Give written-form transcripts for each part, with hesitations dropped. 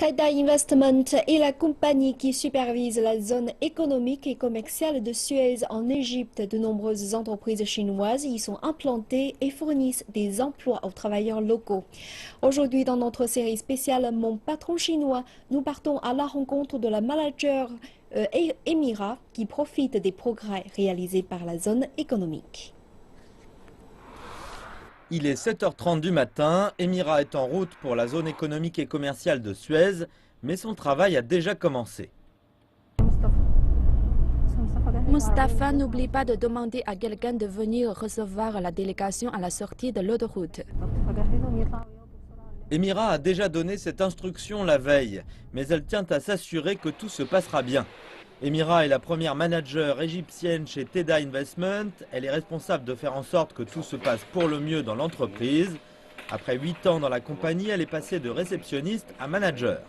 Taitai Investment est la compagnie qui supervise la zone économique et commerciale de Suez en Égypte. De nombreuses entreprises chinoises y sont implantées et fournissent des emplois aux travailleurs locaux. Aujourd'hui, dans notre série spéciale Mon patron chinois, nous partons à la rencontre de la manager Emira qui profite des progrès réalisés par la zone économique. Il est 7h30 du matin, Emira est en route pour la zone économique et commerciale de Suez, mais son travail a déjà commencé. Mustapha n'oublie pas de demander à quelqu'un de venir recevoir la délégation à la sortie de l'autoroute. Emira a déjà donné cette instruction la veille, mais elle tient à s'assurer que tout se passera bien. Emira est la première manager égyptienne chez Teda Investment. Elle est responsable de faire en sorte que tout se passe pour le mieux dans l'entreprise. Après 8 ans dans la compagnie, elle est passée de réceptionniste à manager.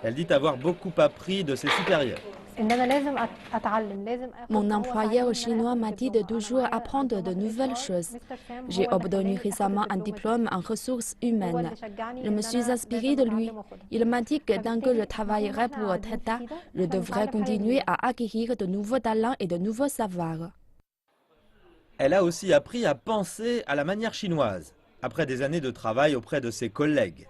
Elle dit avoir beaucoup appris de ses supérieurs. Mon employeur chinois m'a dit de toujours apprendre de nouvelles choses. J'ai obtenu récemment un diplôme en ressources humaines. Je me suis inspirée de lui. Il m'a dit que tant que je travaillerai pour Teda, je devrais continuer à acquérir de nouveaux talents et de nouveaux savoirs. Elle a aussi appris à penser à la manière chinoise, après des années de travail auprès de ses collègues.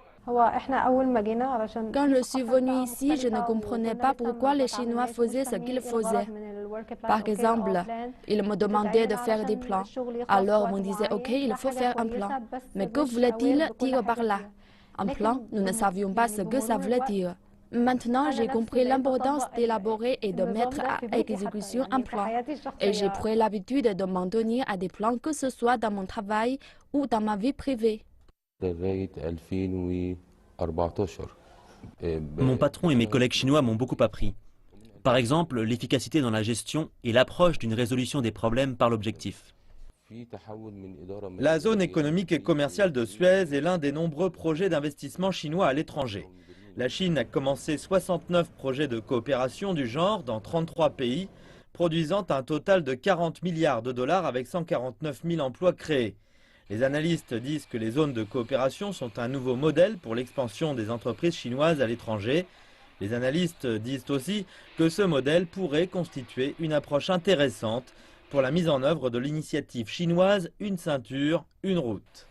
Quand je suis venue ici, je ne comprenais pas pourquoi les Chinois faisaient ce qu'ils faisaient. Par exemple, ils me demandaient de faire des plans. Alors on me disait, ok, il faut faire un plan. Mais que voulait-il dire par là? Un plan, nous ne savions pas ce que ça voulait dire. Maintenant, j'ai compris l'importance d'élaborer et de mettre à exécution un plan. Et j'ai pris l'habitude de m'en tenir à des plans, que ce soit dans mon travail ou dans ma vie privée. Mon patron et mes collègues chinois m'ont beaucoup appris. Par exemple, l'efficacité dans la gestion et l'approche d'une résolution des problèmes par l'objectif. La zone économique et commerciale de Suez est l'un des nombreux projets d'investissement chinois à l'étranger. La Chine a commencé 69 projets de coopération du genre dans 33 pays, produisant un total de 40 milliards de dollars avec 149 000 emplois créés. Les analystes disent que les zones de coopération sont un nouveau modèle pour l'expansion des entreprises chinoises à l'étranger. Les analystes disent aussi que ce modèle pourrait constituer une approche intéressante pour la mise en œuvre de l'initiative chinoise Une ceinture, une route.